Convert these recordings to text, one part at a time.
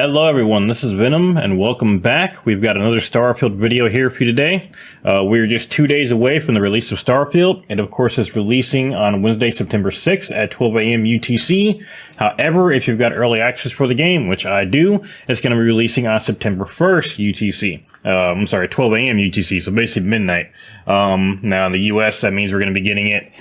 Hello everyone, this is Venom, and welcome back. We've got another Starfield video here for you today. We're just 2 days away from the release of Starfield, and of course it's releasing on Wednesday, September 6th at 12 a.m. UTC. However, if you've got early access for the game, which I do, it's going to be releasing on September 1st UTC. 12 a.m. UTC, so basically midnight. Now in the US, that means we're going to be getting it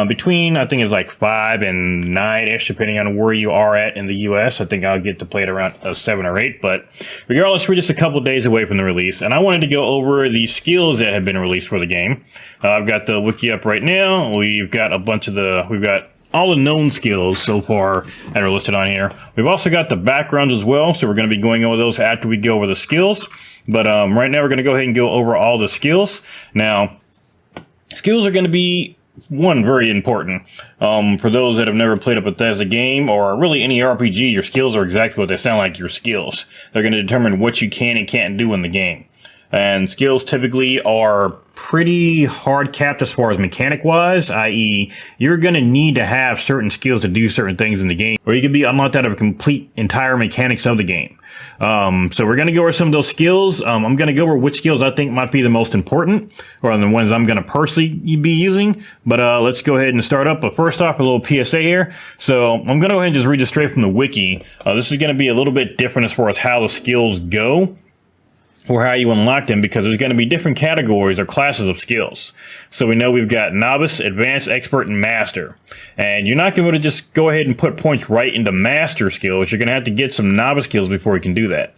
between, I think it's like 5 and 9-ish, depending on where you are at in the US. I think I'll get to play it around 7 or 8, but regardless, we're just a couple days away from the release, and I wanted to go over the skills that have been released for the game. I've got the wiki up right now. We've got all the known skills so far that are listed on here. We've also got the backgrounds as well, so we're going to be going over those after we go over the skills. But right now we're going to go ahead and go over all the skills. Now, skills are going to be, very important. For those that have never played a Bethesda game, or really any RPG, your skills are exactly what they sound like, your skills. They're going to determine what you can and can't do in the game. And skills typically are pretty hard capped as far as mechanic wise, i.e. you're going to need to have certain skills to do certain things in the game, or you can be unlocked out of entire mechanics of the game. So we're going to go over some of those skills. I'm going to go over which skills I think might be the most important, or the ones I'm going to personally be using. But let's go ahead and start up. But first off, a little PSA here. So I'm going to go ahead and just read this straight from the wiki. This is going to be a little bit different as far as how the skills go, or how you unlock them, because there's going to be different categories or classes of skills. So we know we've got Novice, Advanced, Expert, and Master. And you're not going to just go ahead and put points right into Master skills. You're going to have to get some Novice skills before you can do that.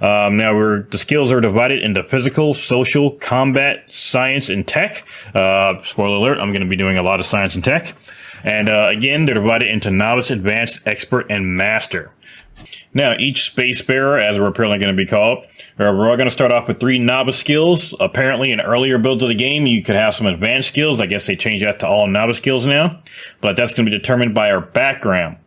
Now the skills are divided into Physical, Social, Combat, Science, and Tech. Spoiler alert, I'm going to be doing a lot of Science and Tech. And again, they're divided into Novice, Advanced, Expert, and Master. Now, each Spacefarer, as we're apparently going to be called, we're all going to start off with 3 Novice skills. Apparently, in earlier builds of the game, you could have some advanced skills. I guess they changed that to all Novice skills now. But that's going to be determined by our background.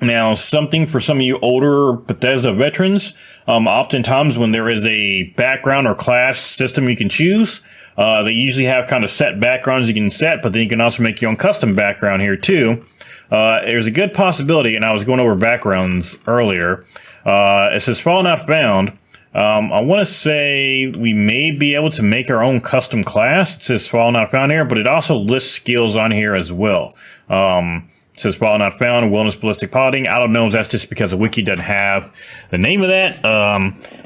Now, something for some of you older Bethesda veterans, oftentimes when there is a background or class system you can choose, they usually have kind of set backgrounds you can set, but then you can also make your own custom background here too. There's a good possibility, and I was going over backgrounds earlier. It says file not found. I want to say we may be able to make our own custom class. It says file not found here, but it also lists skills on here as well. It says file not found, wellness ballistic piloting. I don't know if that's just because the wiki doesn't have the name of that.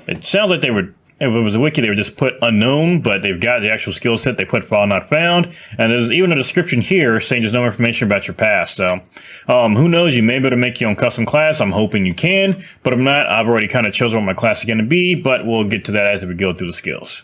It sounds like if it was a wiki, they would just put unknown, but they've got the actual skill set. They put file not found. And there's even a description here saying there's no information about your past. So, who knows? You may be able to make your own custom class. I'm hoping you can, but if not, I've already kind of chosen what my class is going to be, but we'll get to that after we go through the skills.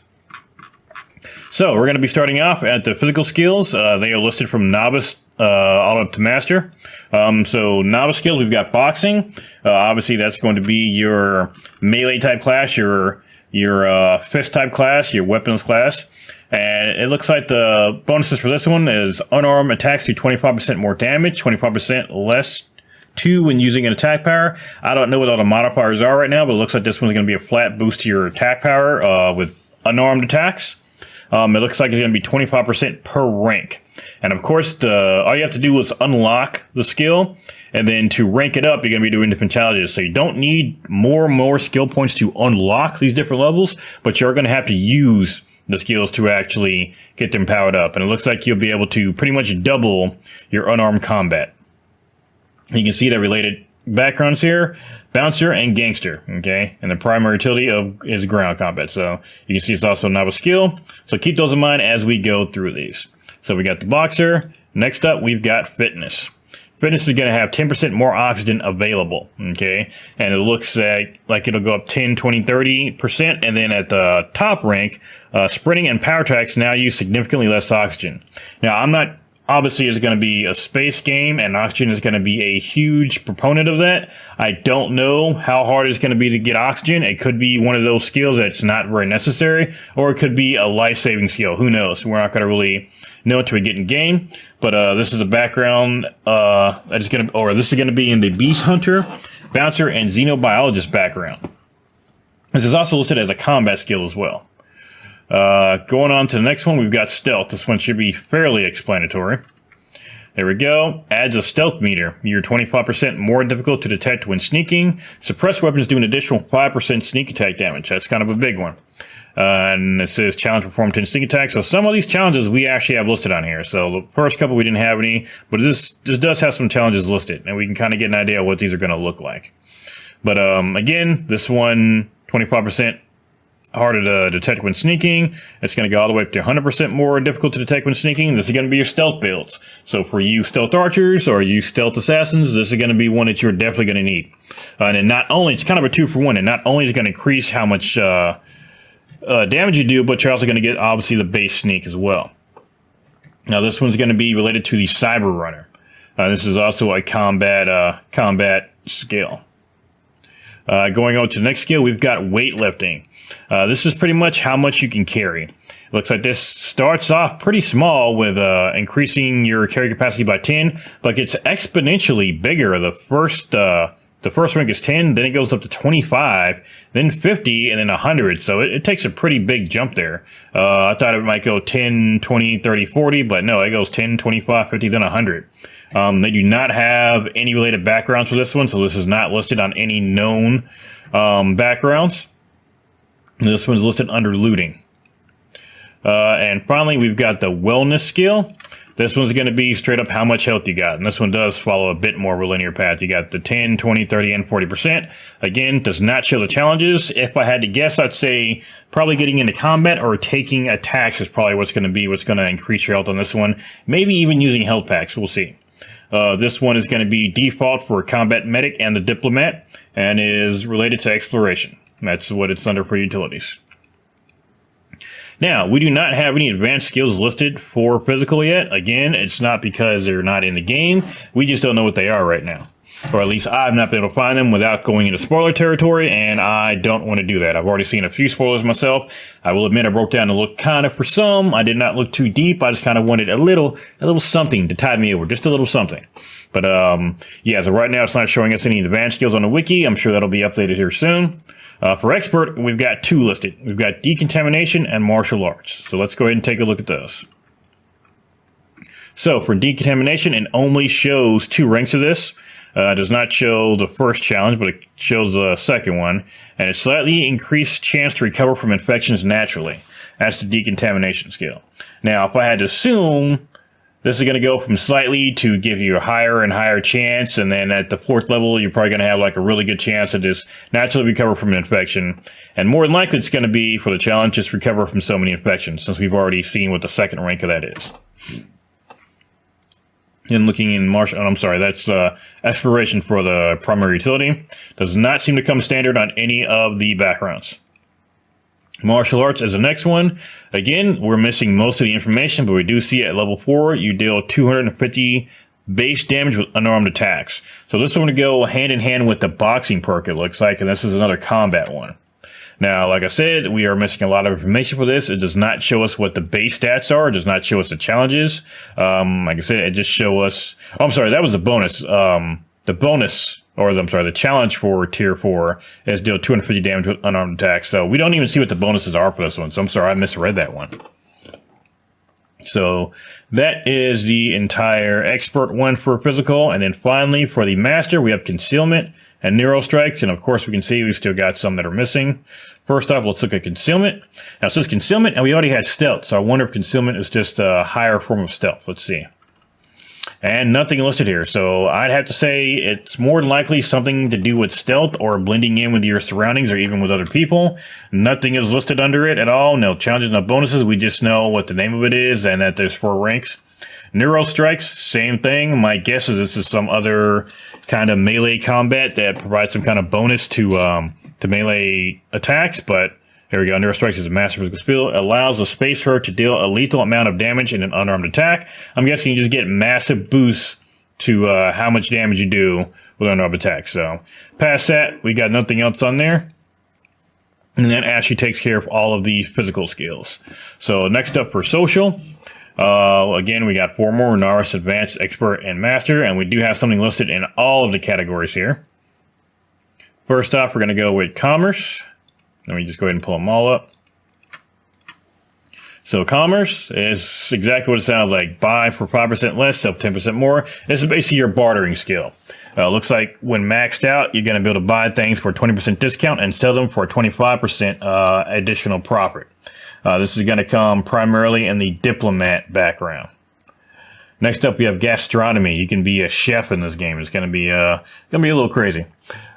So, we're going to be starting off at the physical skills. They are listed from Novice all up to Master. So Novice skills, we've got Boxing. Obviously, that's going to be your melee type class, your fist type class, your weapons class. And it looks like the bonuses for this one is unarmed attacks do 25% more damage, 25% less when using an attack power. I don't know what all the modifiers are right now, but it looks like this one's going to be a flat boost to your attack power with unarmed attacks. It looks like it's going to be 25% per rank. And of course, all you have to do is unlock the skill. And then to rank it up, you're going to be doing different challenges. So you don't need more and more skill points to unlock these different levels, but you're going to have to use the skills to actually get them powered up. And it looks like you'll be able to pretty much double your unarmed combat. You can see the related backgrounds here: Bouncer and Gangster, okay? And the primary utility is ground combat. So you can see it's also a Novice skill. So keep those in mind as we go through these. So we got the Boxer. Next up, we've got Fitness. Fitness is going to have 10% more oxygen available, okay? And it looks like it'll go up 10, 20, 30%. And then at the top rank, sprinting and power tracks now use significantly less oxygen. Now, obviously, it's going to be a space game, and oxygen is going to be a huge proponent of that. I don't know how hard it's going to be to get oxygen. It could be one of those skills that's not very necessary, or it could be a life-saving skill. Who knows? We're not going to really know until we get in game. But this is a background this is going to be in the Beast Hunter, Bouncer, and Xenobiologist background. This is also listed as a combat skill as well. Going on to the next one, we've got Stealth. This one should be fairly explanatory. There we go. Adds a stealth meter. You're 25% more difficult to detect when sneaking. Suppressed weapons do an additional 5% sneak attack damage. That's kind of a big one. And it says challenge perform 10 sneak attacks. So some of these challenges we actually have listed on here. So the first couple we didn't have any, but this does have some challenges listed, and we can kind of get an idea of what these are going to look like. But again, this one 25% harder to detect when sneaking. It's going to go all the way up to 100% more difficult to detect when sneaking. This is going to be your stealth builds. So for you stealth archers or you stealth assassins, this is going to be one that you're definitely going to need. And then not only, it's kind of a 2-for-1, and not only is it going to increase how much damage you do, but you're also going to get obviously the base sneak as well. Now this one's going to be related to the Cyber Runner. This is also a combat skill. Going on to the next skill, we've got weightlifting. This is pretty much how much you can carry. Looks like this starts off pretty small with increasing your carry capacity by 10, but gets exponentially bigger. The first rank is 10, then it goes up to 25, then 50, and then 100. So it takes a pretty big jump there. I thought it might go 10, 20, 30, 40, but no, it goes 10, 25, 50, then 100. They do not have any related backgrounds for this one, so this is not listed on any known backgrounds. This one's listed under looting. And finally, we've got the wellness skill. This one's going to be straight up how much health you got. And this one does follow a bit more of a linear path. You got the 10, 20, 30, and 40%. Again, does not show the challenges. If I had to guess, I'd say probably getting into combat or taking attacks is probably what's going to increase your health on this one. Maybe even using health packs. We'll see. This one is going to be default for combat medic and the diplomat, and is related to exploration. That's what it's under for utilities. Now, we do not have any advanced skills listed for physical yet. Again, it's not because they're not in the game. We just don't know what they are right now. Or at least I've not been able to find them without going into spoiler territory, and I don't want to do that. I've already seen a few spoilers myself. I will admit I broke down to look kind of for some. I did not look too deep. I just kind of wanted a little something to tide me over. Just a little something. But yeah, so right now it's not showing us any advanced skills on the wiki. I'm sure that'll be updated here soon. For expert, we've got 2 listed. We've got decontamination and martial arts. So let's go ahead and take a look at those. So for decontamination, it only shows 2 ranks of this. It does not show the first challenge, but it shows the second one. And it's slightly increased chance to recover from infections naturally. That's the decontamination skill. Now, if I had to assume, this is going to go from slightly to give you a higher and higher chance, and then at the 4th level, you're probably going to have like a really good chance to just naturally recover from an infection. And more than likely, it's going to be, for the challenge, just recover from so many infections, since we've already seen what the second rank of that is. And looking in that's exploration for the primary utility. Does not seem to come standard on any of the backgrounds. Martial arts is the next one. Again, we're missing most of the information, but we do see at level 4, you deal 250 base damage with unarmed attacks. So this one to go hand in hand with the boxing perk, it looks like, and this is another combat one. Now, like I said, we are missing a lot of information for this. It does not show us what the base stats are. It does not show us the challenges. Like I said, it just show us... Oh, I'm sorry, that was the bonus. The challenge for Tier 4 is deal 250 damage with unarmed attacks. So we don't even see what the bonuses are for this one. So I'm sorry, I misread that one. So that is the entire expert one for physical. And then finally, for the master, we have concealment and neural strikes. And of course, we can see we've still got some that are missing. First off, let's look at concealment. Now, it says concealment, and we already had stealth. So I wonder if concealment is just a higher form of stealth. Let's see. And nothing listed here, so I'd have to say it's more than likely something to do with stealth or blending in with your surroundings or even with other people. Nothing is listed under it at all. No challenges, no bonuses. We just know what the name of it is and that there's 4 ranks. Neuro strikes, same thing. My guess is this is some other kind of melee combat that provides some kind of bonus to melee attacks, but here we go. Neuro strikes is a master physical skill. It allows a space hurt to deal a lethal amount of damage in an unarmed attack. I'm guessing you just get massive boosts to how much damage you do with an unarmed attack. So past that, we got nothing else on there. And that actually takes care of all of the physical skills. So next up for social. Again, we got 4 more: Novice, Advanced, Expert, and Master. And we do have something listed in all of the categories here. First off, we're going to go with Commerce. Let me just go ahead and pull them all up. So commerce is exactly what it sounds like. Buy for 5% less, sell 10% more. This is basically your bartering skill. Looks like when maxed out, you're going to be able to buy things for a 20% discount and sell them for a 25% additional profit. This is going to come primarily in the diplomat background. Next up, we have gastronomy. You can be a chef in this game. It's going to be a little crazy.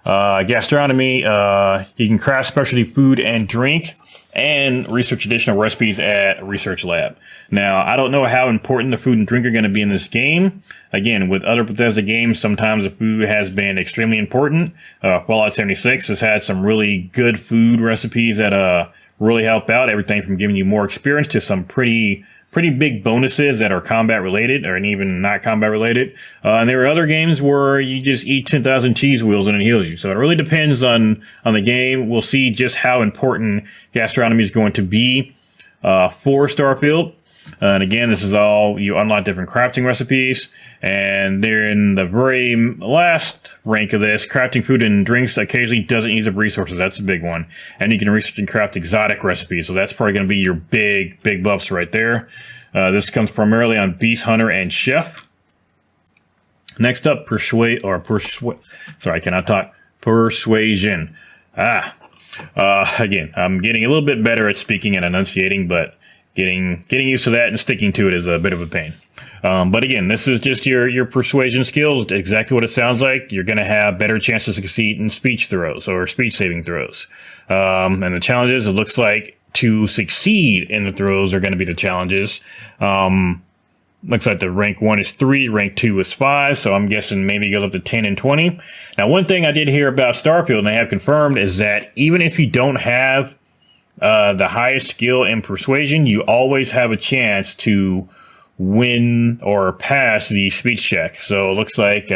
Gastronomy, you can craft specialty food and drink and research additional recipes at a research lab. Now, I don't know how important the food and drink are going to be in this game. Again, with other Bethesda games, sometimes the food has been extremely important. Fallout 76 has had some really good food recipes that really help out. Everything from giving you more experience to some pretty big bonuses that are combat related or even not combat related. And there are other games where you just eat 10,000 cheese wheels and it heals you. So it really depends on the game. We'll see just how important gastronomy is going to be for Starfield. And again, this is all, you unlock different crafting recipes, and they're in the very last rank of this. Crafting food and drinks occasionally doesn't use up resources. That's a big one. And you can research and craft exotic recipes. So that's probably going to be your big buffs right there. This comes primarily on Beast Hunter and Chef. Next up, Persuasion. Again, I'm getting a little bit better at speaking and enunciating, but getting used to that and sticking to it is a bit of a pain. But again, this is just your persuasion skills, exactly what it sounds like. You're going to have better chances to succeed in speech throws or speech saving throws. And the challenges, it looks like to succeed in the throws are going to be the challenges. Looks like the rank 1 is 3, rank 2 is 5, so I'm guessing maybe it goes up to 10 and 20. Now, one thing I did hear about Starfield, and I have confirmed, is that even if you don't have the highest skill in persuasion, you always have a chance to win or pass the speech check. So it looks like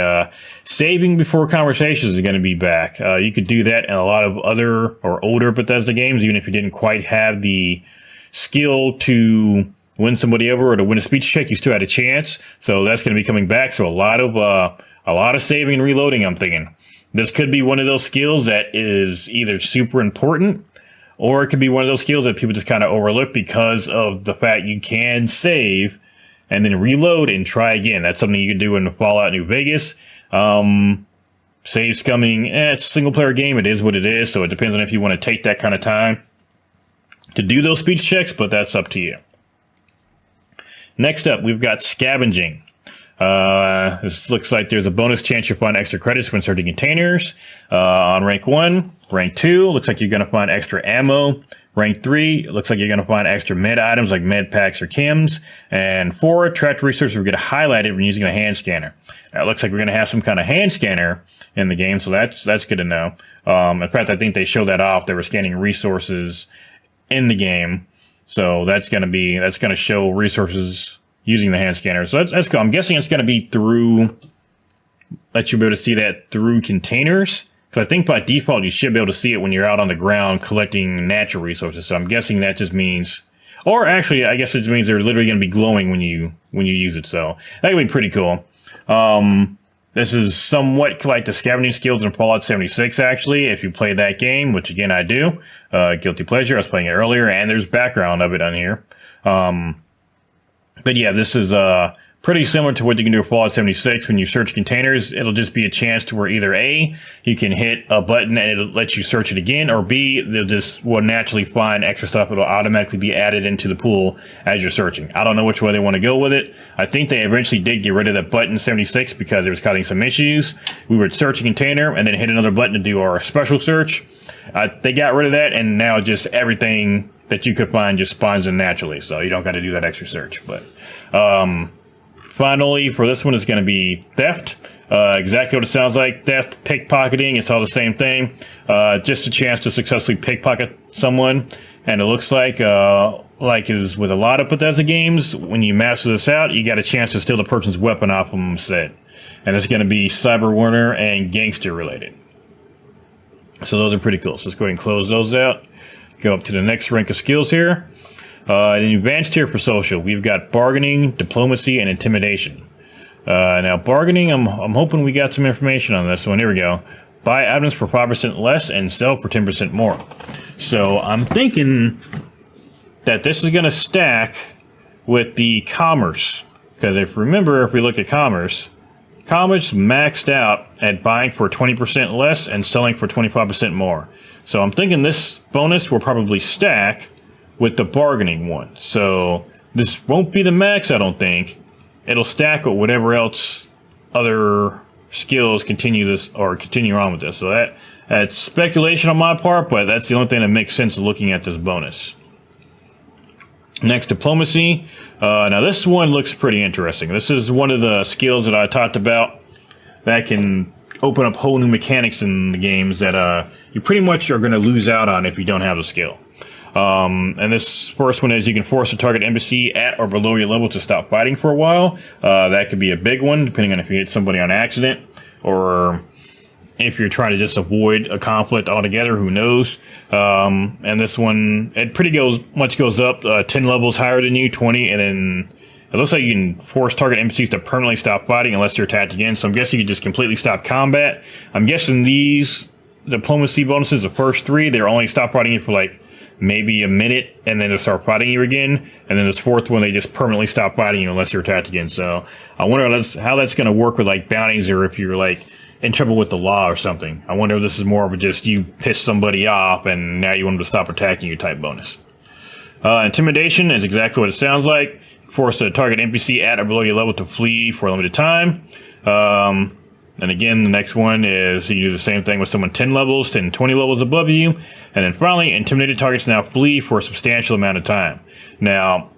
saving before conversations is going to be back. You could do that in a lot of other or older Bethesda games, even if you didn't quite have the skill to win somebody over or to win a speech check, you still had a chance. So that's going to be coming back. So a lot of saving and reloading, I'm thinking. This could be one of those skills that is either super important, or it could be one of those skills that people just kind of overlook because of the fact you can save and then reload and try again. That's something you can do in Fallout New Vegas. Saves coming, it's a single player game. It is what it is. So it depends on if you want to take that kind of time to do those speech checks, but that's up to you. Next up, we've got scavenging. This looks like there's a bonus chance you'll find extra credits when searching containers. On rank 1, rank 2, looks like you're going to find extra ammo. Rank 3, looks like you're going to find extra med items like med packs or chems. And 4, tracked resources will get highlighted when using a hand scanner. Now, it looks like we're going to have some kind of hand scanner in the game, so that's good to know. In fact, I think they showed that off. They were scanning resources in the game. So that's going to show resources using the hand scanner. So that's cool. I'm guessing it's going to be let you be able to see that through containers. Because I think by default, you should be able to see it when you're out on the ground collecting natural resources. So I'm guessing that just means, or actually, I guess it just means they're literally going to be glowing when you use it. So that would be pretty cool. This is somewhat like the scavenging skills in Fallout 76, actually, if you play that game, which again, I do. Guilty pleasure. I was playing it earlier, and there's background of it on here. But yeah, this is pretty similar to what you can do with Fallout 76. When you search containers, it'll just be a chance to where either A, you can hit a button and it'll let you search it again, or B, will naturally find extra stuff. It'll automatically be added into the pool as you're searching. I don't know which way they want to go with it. I think they eventually did get rid of that button 76 because it was causing some issues. We would search a container and then hit another button to do our special search. They got rid of that, and now just everything that you could find just spawns in naturally, so you don't got to do that extra search. But finally, for this one, it's going to be theft. Exactly what it sounds like. Theft, pickpocketing, it's all the same thing. Just a chance to successfully pickpocket someone. And it looks like is with a lot of Bethesda games, when you master this out, you got a chance to steal the person's weapon off them instead. And it's going to be cyber warner and gangster related. So those are pretty cool. So let's go ahead and close those out. Go up to the next rank of skills here. In advanced tier for social, we've got bargaining, diplomacy, and intimidation. Now, bargaining, I'm hoping we got some information on this one. Here we go. Buy items for 5% less and sell for 10% more. So I'm thinking that this is going to stack with the commerce. Because if we look at commerce maxed out at buying for 20% less and selling for 25% more. So I'm thinking this bonus will probably stack with the bargaining one. So this won't be the max, I don't think. It'll stack with whatever else other skills continue on with this. So that's speculation on my part, but that's the only thing that makes sense looking at this bonus. Next, diplomacy. Now this one looks pretty interesting. This is one of the skills that I talked about that can open up whole new mechanics in the games that you pretty much are going to lose out on if you don't have the skill. And this first one is you can force a target NPC at or below your level to stop fighting for a while. That could be a big one, depending on if you hit somebody on accident or if you're trying to just avoid a conflict altogether, who knows. And this one, it much goes up 10 levels higher than you, 20, and then it looks like you can force target NPCs to permanently stop fighting unless they're attacked again. So I'm guessing you can just completely stop combat. I'm guessing these diplomacy bonuses, the first 3, they're only stop fighting you for like maybe a minute, and then they'll start fighting you again. And then this 4th one, they just permanently stop fighting you unless you're attacked again. So I wonder how that's going to work with like bounties, or if you're like in trouble with the law or something. I wonder if this is more of a just you piss somebody off and now you want them to stop attacking you type bonus. Intimidation is exactly what it sounds like. Force a target NPC at or below your level to flee for a limited time. And again, the next one is you do the same thing with someone 10 levels, 10, 20 levels above you. And then finally, intimidated targets now flee for a substantial amount of time. Now,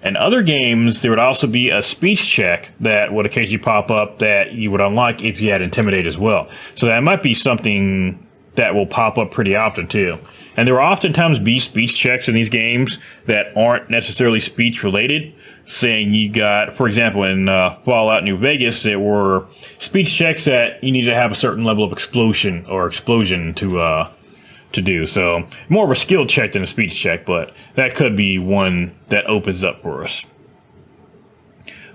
in other games, there would also be a speech check that would occasionally pop up that you would unlock if you had Intimidate as well. So that might be something that will pop up pretty often too. And there will oftentimes be speech checks in these games that aren't necessarily speech related. Saying you got, for example, in Fallout New Vegas, there were speech checks that you need to have a certain level of explosion to do. So more of a skill check than a speech check, but that could be one that opens up for us.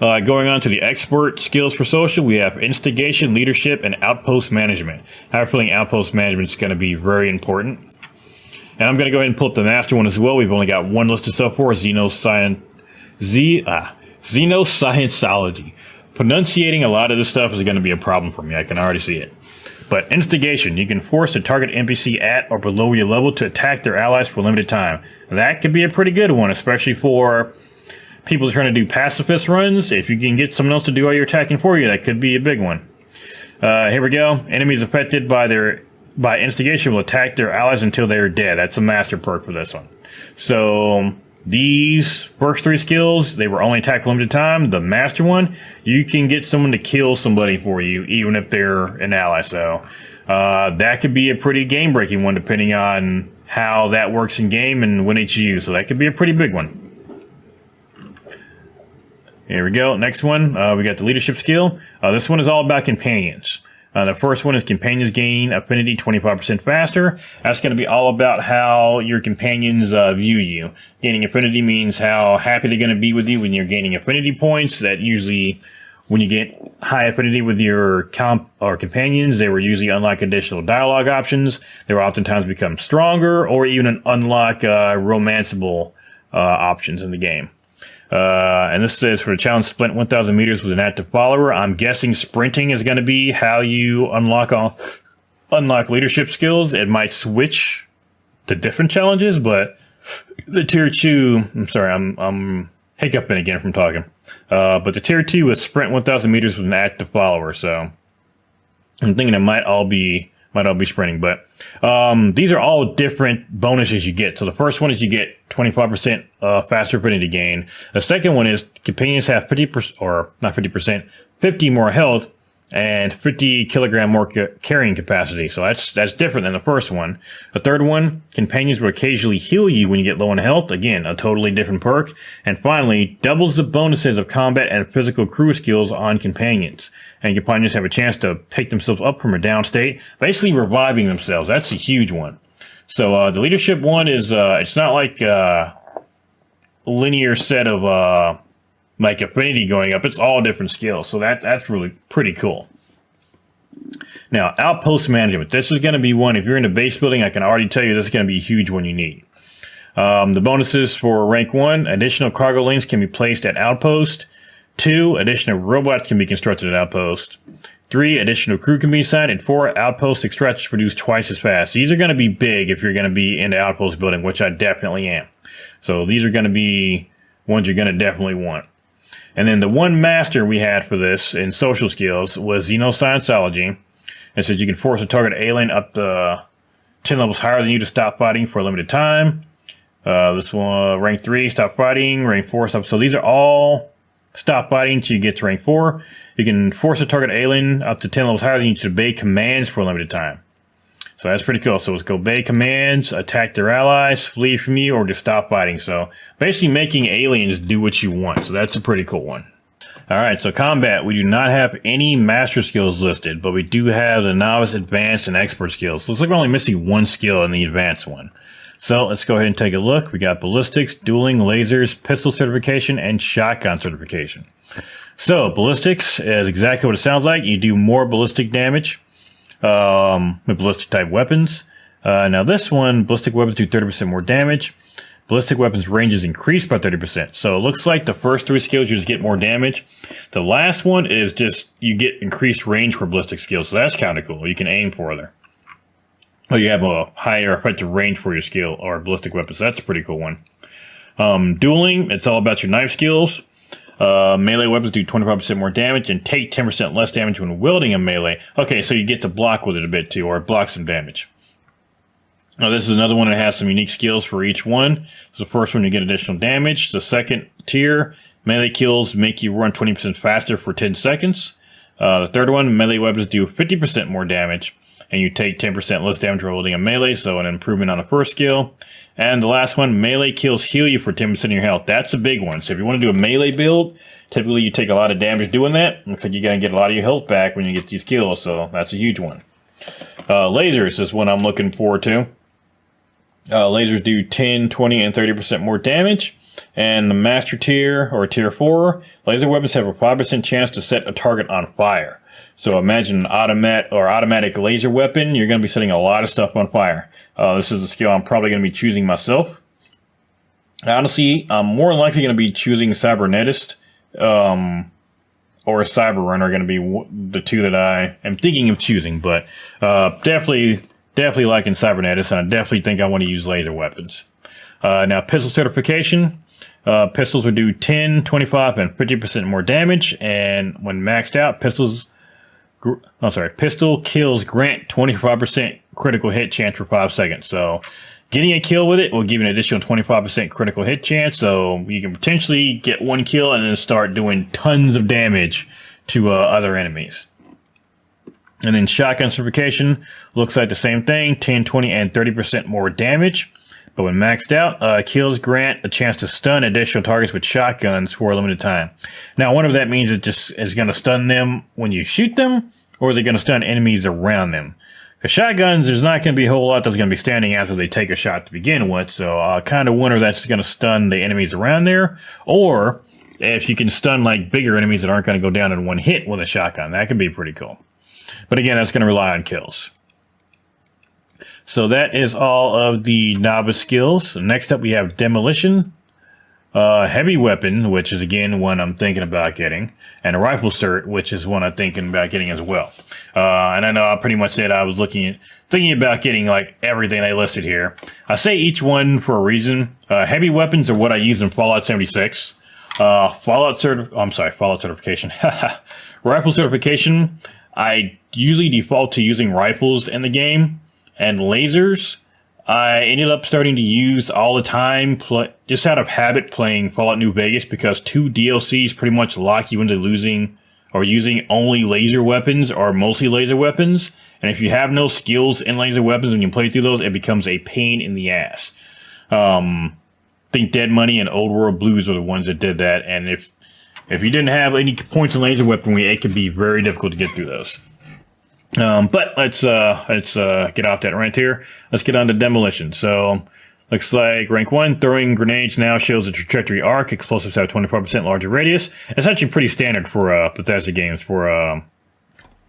Going on to the expert skills for social, we have instigation, leadership, and outpost management. I have a feeling outpost management is going to be very important. And I'm going to go ahead and pull up the master one as well. We've only got one listed so far, Xenoscienceology. Pronunciating a lot of this stuff is going to be a problem for me. I can already see it. But instigation, you can force a target NPC at or below your level to attack their allies for a limited time. That could be a pretty good one, especially for people trying to do pacifist runs. If you can get someone else to do all your attacking for you, that could be a big one. Here we go. Enemies affected by instigation will attack their allies until they are dead. That's a master perk for this one. So these first 3 skills, they were only attacked limited time. The master one, you can get someone to kill somebody for you, even if they're an ally. So that could be a pretty game-breaking one, depending on how that works in game and when it's used. So that could be a pretty big one. Here we go. Next one, we got the leadership skill. This one is all about companions. The first one is companions gain affinity 25% faster. That's going to be all about how your companions view you. Gaining affinity means how happy they're going to be with you when you're gaining affinity points. That usually, when you get high affinity with your companions, they will usually unlock additional dialogue options. They will oftentimes become stronger, or even unlock romanceable options in the game. And this says for the challenge sprint 1,000 meters with an active follower. I'm guessing sprinting is going to be how you unlock leadership skills. It might switch to different challenges, but the tier 2, I'm sorry, I'm hiccuping again from talking. But the tier 2 is sprint 1,000 meters with an active follower. So I'm thinking it might all be sprinting, but these are all different bonuses you get. So the first one is you get 25% faster affinity gain. The second one is companions have 50%, or not 50%, 50 more health and 50 kilogram more carrying capacity. So that's different than the first one. The third one, companions will occasionally heal you when you get low on health. Again, a totally different perk. And finally, doubles the bonuses of combat and physical crew skills on companions. And companions have a chance to pick themselves up from a down state, basically reviving themselves. That's a huge one. So the leadership one is, it's not like a linear set of like affinity going up. It's all different skills. So that's really pretty cool. Now, outpost management. This is going to be one, if you're in a base building, I can already tell you this is going to be a huge one you need. The bonuses for rank 1, additional cargo lanes can be placed at outpost. 2, additional robots can be constructed at outpost. 3, additional crew can be assigned. And 4, outpost extractors produce twice as fast. These are going to be big if you're going to be in the outpost building, which I definitely am. So these are going to be ones you're going to definitely want. And then the one master we had for this in social skills was Xenoscientology. It says you can force a target alien up to 10 levels higher than you to stop fighting for a limited time. This one, rank 3, stop fighting. Rank 4, stop. So these are all stop fighting until you get to rank 4. You can force a target alien up to 10 levels higher than you to obey commands for a limited time. So that's pretty cool. So let's go obey commands, attack their allies, flee from you, or just stop fighting. So basically making aliens do what you want. So that's a pretty cool one. All right, so combat, we do not have any master skills listed, but we do have the novice, advanced, and expert skills. Looks like we're only missing one skill in the advanced one. So let's go ahead and take a look. We got ballistics, dueling, lasers, pistol certification, and shotgun certification. So ballistics is exactly what it sounds like. You do more ballistic damage with ballistic type weapons. Now this one, ballistic weapons do 30% more damage. Ballistic weapons range is increased by 30%. So it looks like the first 3 skills you just get more damage. The last one is just you get increased range for ballistic skills. So that's kind of cool. You can aim further. Oh, you have a higher effective range for your skill or ballistic weapons. So that's a pretty cool one. Dueling, it's all about your knife skills. Melee weapons do 25% more damage and take 10% less damage when wielding a melee. Okay, so you get to block with it a bit too, or block some damage. Now, this is another one that has some unique skills for each one. So the first one, you get additional damage. The second tier, melee kills make you run 20% faster for 10 seconds. The third one, melee weapons do 50% more damage, and you take 10% less damage while holding a melee, so an improvement on the first skill. And the last one, melee kills heal you for 10% of your health. That's a big one. So if you want to do a melee build, typically you take a lot of damage doing that. Looks like you're going to get a lot of your health back when you get these kills, so that's a huge one. Lasers is one I'm looking forward to. Lasers do 10, 20, and 30% more damage. And the master tier, or tier 4, laser weapons have a 5% chance to set a target on fire. So imagine an automatic laser weapon. You're going to be setting a lot of stuff on fire. This is a skill I'm probably going to be choosing myself. Honestly, I'm more likely going to be choosing Cybernetist or Cyber Runner are going to be the two that I am thinking of choosing. But definitely liking Cybernetist, and I definitely think I want to use laser weapons. Now, pistol certification. Pistols would do 10, 25, and 50% more damage. And when maxed out, pistol kills grant 25% critical hit chance for 5 seconds. So getting a kill with it will give you an additional 25% critical hit chance. So you can potentially get one kill and then start doing tons of damage to other enemies. And then shotgun certification looks like the same thing, 10, 20, and 30% more damage. But when maxed out, kills grant a chance to stun additional targets with shotguns for a limited time. Now, I wonder if that means it just is going to stun them when you shoot them, or is it going to stun enemies around them? Because shotguns, there's not going to be a whole lot that's going to be standing after they take a shot to begin with, so I kind of wonder if that's going to stun the enemies around there, or if you can stun like bigger enemies that aren't going to go down in one hit with a shotgun. That could be pretty cool. But again, that's going to rely on kills. So that is all of the novice skills. Next up, we have demolition, heavy weapon, which is again one I'm thinking about getting, and a rifle cert, which is one I'm thinking about getting as well. And I know I pretty much said I was thinking about getting like everything I listed here. I say each one for a reason. Heavy weapons are what I use in Fallout 76. Fallout certification. Rifle certification. I usually default to using rifles in the game. And lasers, I ended up starting to use all the time, just out of habit, playing Fallout New Vegas, because 2 DLCs pretty much lock you into losing or using only laser weapons or mostly laser weapons. And if you have no skills in laser weapons when you play through those, it becomes a pain in the ass. I think Dead Money and Old World Blues are the ones that did that. And if you didn't have any points in laser weaponry, it could be very difficult to get through those. But let's get off that rant here. Let's get on to demolition. So looks like rank 1, throwing grenades now shows a trajectory arc. Explosives have 25% larger radius. It's actually pretty standard for Bethesda games for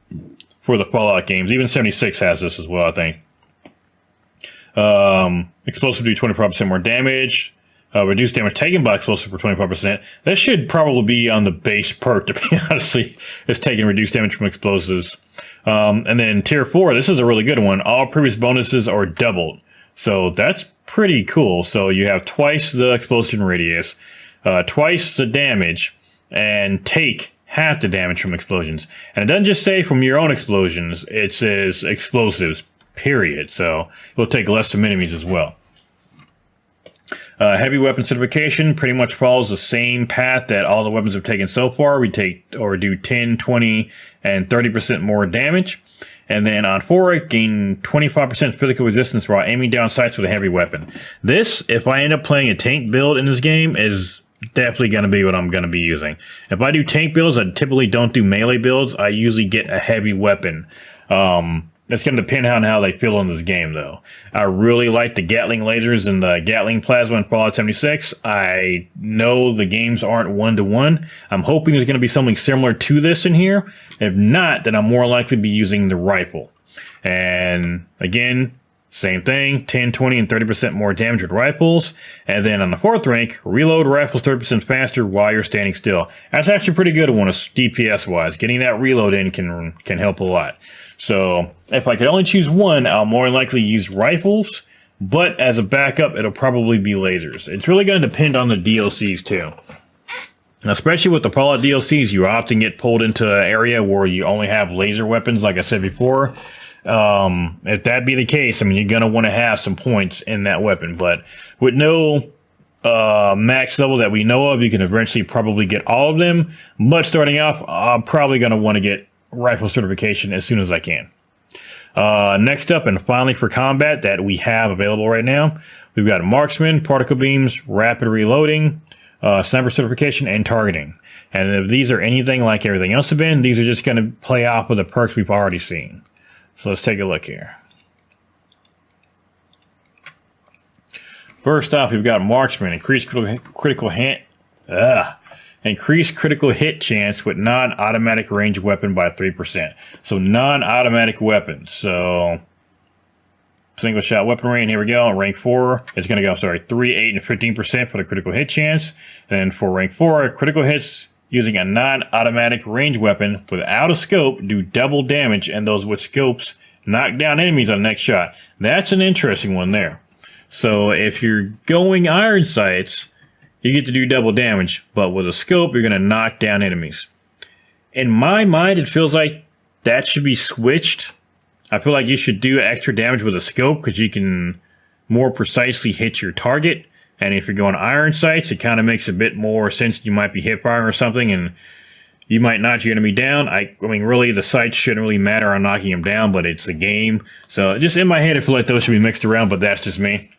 the Fallout games. Even 76 has this as well, I think. Explosive do 25% more damage. Reduced damage taken by explosive for 25%. That should probably be on the base perk, to be honestly, is taking reduced damage from explosives. And then tier 4, this is a really good one. All previous bonuses are doubled. So that's pretty cool. So you have twice the explosion radius, twice the damage, and take half the damage from explosions. And it doesn't just say from your own explosions, it says explosives, period. So it'll take less from enemies as well. Heavy weapon certification pretty much follows the same path that all the weapons have taken so far. We take or do 10, 20, and 30% more damage. And then on 4, gain 25% physical resistance while aiming down sights with a heavy weapon. This, if I end up playing a tank build in this game, is definitely going to be what I'm going to be using. If I do tank builds, I typically don't do melee builds. I usually get a heavy weapon. It's going to depend on how they feel in this game, though. I really like the Gatling lasers and the Gatling plasma in Fallout 76. I know the games aren't one-to-one. I'm hoping there's going to be something similar to this in here. If not, then I'm more likely to be using the rifle. And again, same thing, 10, 20, and 30% more damage with rifles. And then on the 4th rank, reload rifles 30% faster while you're standing still. That's actually a pretty good one, DPS-wise. Getting that reload in can help a lot. So if I could only choose one, I'll more likely use rifles, but as a backup, it'll probably be lasers. It's really going to depend on the DLCs too. Especially with the Fallout DLCs, you often get pulled into an area where you only have laser weapons, like I said before. If that be the case, I mean, you're going to want to have some points in that weapon, but with no max level that we know of, you can eventually probably get all of them. But starting off, I'm probably going to want to get rifle certification as soon as I can. Next up, and finally for combat that we have available right now, we've got marksman, particle beams, rapid reloading, sniper certification, and targeting. And if these are anything like everything else have been, these are just going to play off of the perks we've already seen. So let's take a look here. First off, we've got marksman, increased increased critical hit chance with non-automatic range weapon by 3%. So non-automatic weapons. So single shot weaponry, and here we go. Rank 4, it's going to go, 3, 8, and 15% for the critical hit chance. And for rank 4, critical hits using a non-automatic range weapon without a scope do double damage, and those with scopes knock down enemies on the next shot. That's an interesting one there. So if you're going iron sights, you get to do double damage, but with a scope, you're going to knock down enemies. In my mind, it feels like that should be switched. I feel like you should do extra damage with a scope because you can more precisely hit your target. And if you're going iron sights, it kind of makes a bit more sense. You might be hip firing or something, and you might knock your enemy down. I mean, really, the sights shouldn't really matter on knocking them down, but it's a game. So just in my head, I feel like those should be mixed around, but that's just me.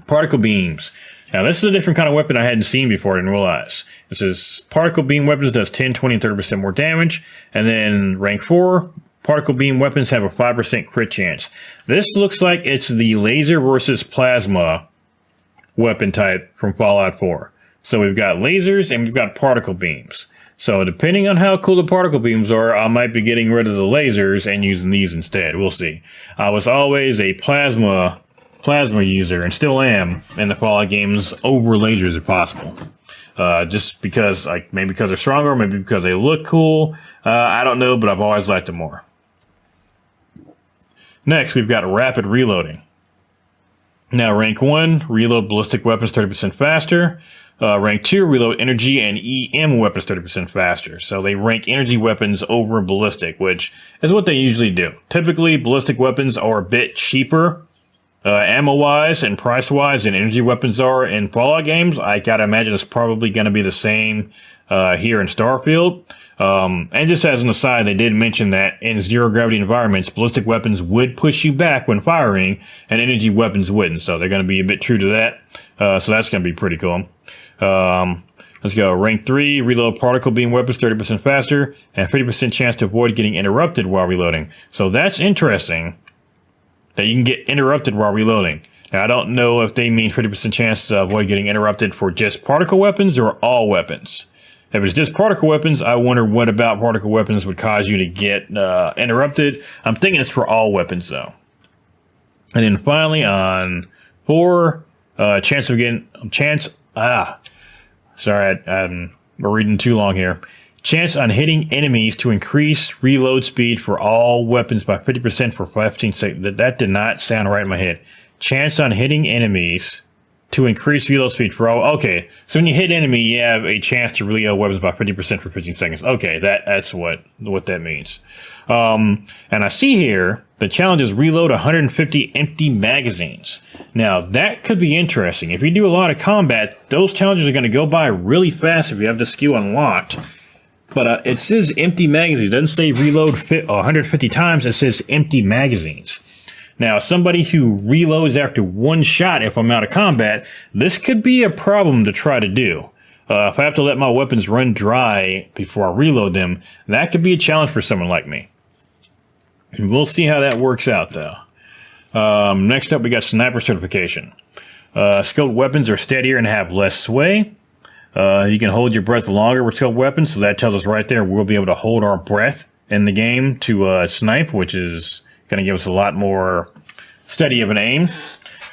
Particle beams. Now, this is a different kind of weapon I hadn't seen before, I didn't realize. This is particle beam weapons, does 10, 20, and 30% more damage. And then rank 4, particle beam weapons have a 5% crit chance. This looks like it's the laser versus plasma weapon type from Fallout 4. So we've got lasers and we've got particle beams. So depending on how cool the particle beams are, I might be getting rid of the lasers and using these instead. We'll see. I was always a plasma user, and still am in the Fallout games over lasers if possible. Just because, maybe because they're stronger, maybe because they look cool. I don't know, but I've always liked them more. Next, we've got rapid reloading. Now, rank 1, reload ballistic weapons 30% faster. Rank 2, reload energy and EM weapons 30% faster. So they rank energy weapons over ballistic, which is what they usually do. Typically, ballistic weapons are a bit cheaper ammo-wise and price-wise than energy weapons are in Fallout games. I gotta imagine it's probably going to be the same here in Starfield. And just as an aside, they did mention that in zero-gravity environments, ballistic weapons would push you back when firing, and energy weapons wouldn't. So they're going to be a bit true to that. So that's going to be pretty cool. Let's go. Rank 3, reload particle beam weapons 30% faster, and 50% chance to avoid getting interrupted while reloading. So that's interesting, that you can get interrupted while reloading. Now, I don't know if they mean 50% chance to avoid getting interrupted for just particle weapons or all weapons. If it's just particle weapons, I wonder what about particle weapons would cause you to get interrupted. I'm thinking it's for all weapons, though. And then finally on 4, chance of getting, sorry, we're reading too long here. Chance on hitting enemies to increase reload speed for all weapons by 50% for 15 seconds. That did not sound right in my head. Chance on hitting enemies to increase reload speed for all. Okay, so when you hit enemy, you have a chance to reload weapons by 50% for 15 seconds. Okay, that's what that means. And I see here the challenge is reload 150 empty magazines. Now that could be interesting. If you do a lot of combat, those challenges are going to go by really fast if you have the skill unlocked. But it says empty magazines. It doesn't say reload 150 times. It says empty magazines. Now, somebody who reloads after one shot, if I'm out of combat, this could be a problem to try to do. If I have to let my weapons run dry before I reload them, that could be a challenge for someone like me. We'll see how that works out, though. Next up, we got sniper certification. Skilled weapons are steadier and have less sway. You can hold your breath longer with skilled weapons, so that tells us right there we'll be able to hold our breath in the game to snipe, which is going to give us a lot more steady of an aim.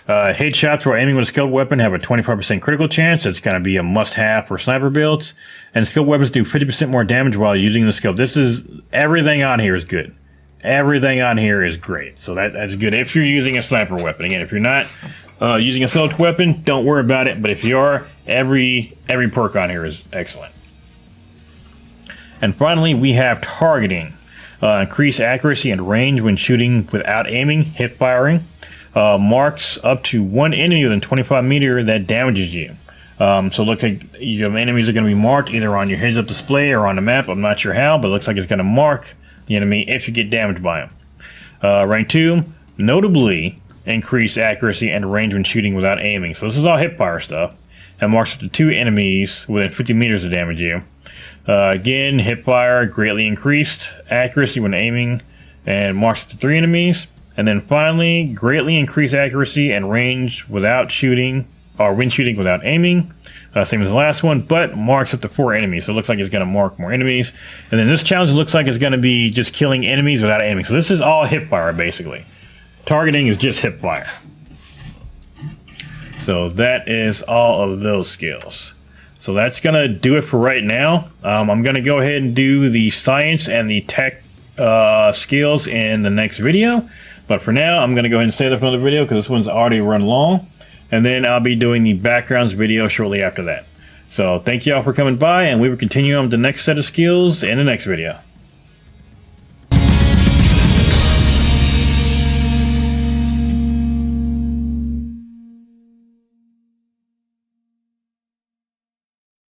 Headshots while aiming with a skilled weapon have a 25% critical chance. That's going to be a must-have for sniper builds. And skilled weapons do 50% more damage while using the skill. Everything on here is good. Everything on here is great. So that's good if you're using a sniper weapon. Again, if you're not using a assault weapon, don't worry about it. But if you are, every perk on here is excellent. And finally, we have targeting. Increase accuracy and range when shooting without aiming, hip firing. Marks up to one enemy within 25 meters that damages you. So it looks like your enemies are going to be marked either on your heads-up display or on the map. I'm not sure how, but it looks like it's going to mark the enemy if you get damaged by him. Rank 2, notably increase accuracy and range when shooting without aiming. So this is all hip fire stuff. And marks up to 2 enemies within 50 meters to damage you. Again, hip fire greatly increased accuracy when aiming, and marks up to 3 enemies. And then finally, greatly increased accuracy and range without shooting, or when shooting without aiming. Same as the last one, but marks up to 4 enemies. So it looks like it's going to mark more enemies. And then this challenge looks like it's going to be just killing enemies without aiming. So this is all hip fire, basically. Targeting is just hip fire. So that is all of those skills. So that's going to do it for right now. I'm going to go ahead and do the science and the tech skills in the next video. But for now, I'm going to go ahead and save that for another video because this one's already run long. And then I'll be doing the backgrounds video shortly after that. So thank you all for coming by, and we will continue on with the next set of skills in the next video.